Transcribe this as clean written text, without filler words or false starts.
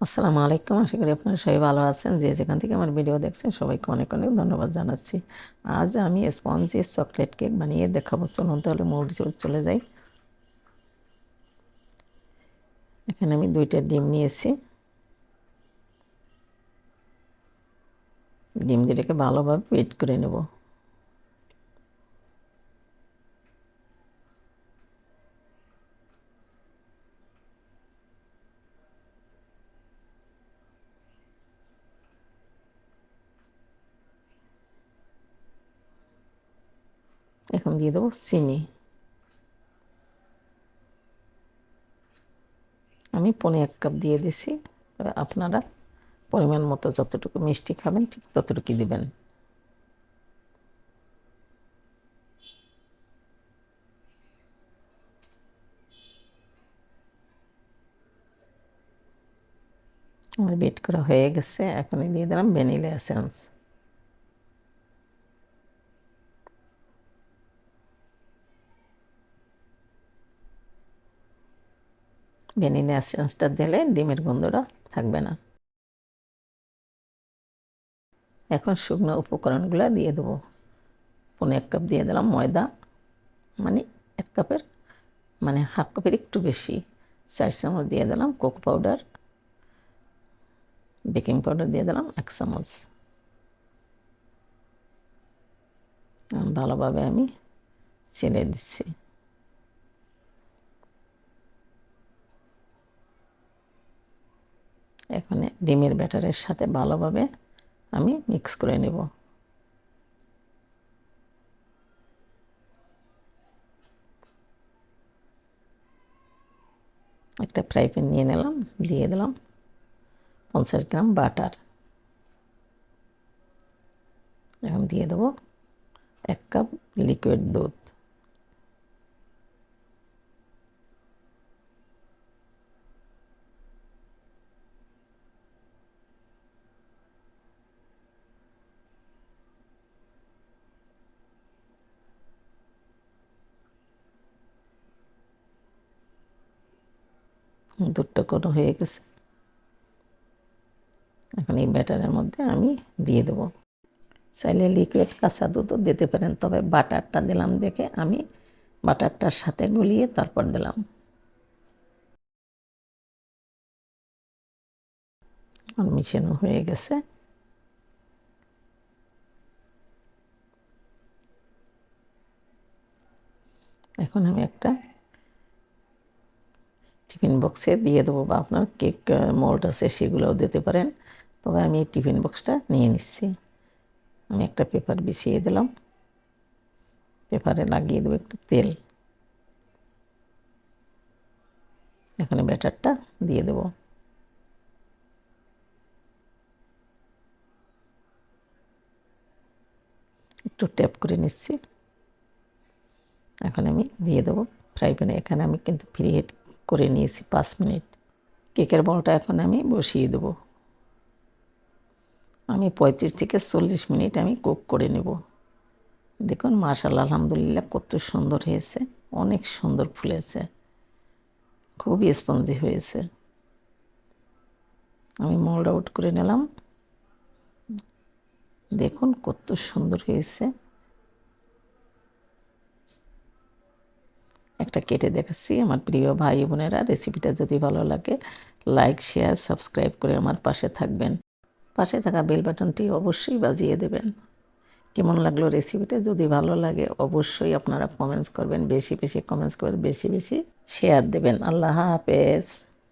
আসসালামু আলাইকুম। আশা করি আপনারা সবাই ভালো আছেন। যে যেখান থেকে আমার ভিডিও দেখছেন সবাইকে অনেক, অনেক ধন্যবাদ জানাচ্ছি। আজ আমি স্পঞ্জি চকলেট কেক বানিয়ে দেখাবো। চলুন তাহলে মূল চলে যাই। এখানে আমি 2টা ডিম নিয়েছি। ডিম দুটোকে ভালোভাবে বিট করে নেব। এখন দিয়ে দেবো চিনি। আমি 1.5 কাপ দিয়ে দিছি। আপনারা পরিমাণ মতো যতটুকু মিষ্টি খাবেন ঠিক ততটুকু দিবেন। আমার বিট করা হয়ে গেছে। এখন দিয়ে দিলাম ভ্যানিলা এসেন্স। ভ্যানিলা এসেন্সটা দিলে ডিমের গন্ধটা থাকবে না। এখন শুকনো উপকরণগুলো দিয়ে দেবো। 1.5 কাপ দিয়ে দিলাম ময়দা, মানে 1 কাপের মানে হাফ কাপের একটু বেশি। 4 চামচ দিয়ে দিলাম কোকো পাউডার। বেকিং পাউডার দিয়ে দিলাম 1 চামচ। ভালোভাবে আমি ছেড়ে দিচ্ছি। এখানে ডিমের ব্যাটারের সাথে ভালোভাবে আমি মিক্স করে নেব। একটা ফ্রাই প্যান নিয়ে নিলাম, দিয়ে দিলাম 50 গ্রাম বাটার। এখন দিয়ে দেবো 1 কাপ লিকুইড দুধ। দুধটা গরম হয়ে গেছে। এখন এই ব্যাটারের মধ্যে আমি দিয়ে দেবো। চাইলে লিকুইড কাঁচা দুধও দিতে পারেন, তবে বাটারটা দিলাম দেখে আমি বাটারটার সাথে গলিয়ে তারপর দিলাম। আর মিশানো হয়ে গেছে। এখন আমি একটা টিফিন বক্সে দিয়ে দেবো, বা আপনার কেক মোল্ড আছে সেগুলোও দিতে পারেন। তবে আমি এই টিফিন বক্সটা নিয়ে নিচ্ছি। আমি একটা পেপার বিছিয়ে দিলাম। পেপারে লাগিয়ে দেবো একটু তেল। এখানে ব্যাটারটা দিয়ে দেবো। একটু ট্যাপ করে নিচ্ছি। এখন আমি দিয়ে দেবো ফ্রাই প্যানে। এখানে আমি কিন্তু প্রি হিট করে নিয়েছি 5 মিনিট। কেকের বলটা এখন আমি বসিয়ে দেবো। আমি 35 থেকে 40 মিনিট আমি কুক করে নেব। দেখুন মাশাআল্লাহ, আলহামদুলিল্লাহ কত সুন্দর হয়েছে। অনেক সুন্দর ফুলেছে, খুবই স্পঞ্জি হয়েছে। আমি মোল্ড আউট করে নিলাম। দেখুন কত সুন্দর হয়েছে। একটা কেটে দেখাচ্ছি। আমার প্রিয় ভাই বোনেরা, রেসিপিটা যদি ভালো লাগে লাইক শেয়ার সাবস্ক্রাইব করে আমার পাশে থাকবেন। পাশে থাকা বেল বাটনটি অবশ্যই বাজিয়ে দেবেন। কেমন লাগলো রেসিপিটা? যদি ভালো লাগে অবশ্যই আপনারা কমেন্টস করবেন, বেশি বেশি কমেন্টস করবেন, বেশি বেশি শেয়ার দেবেন। আল্লাহ হাফেজ।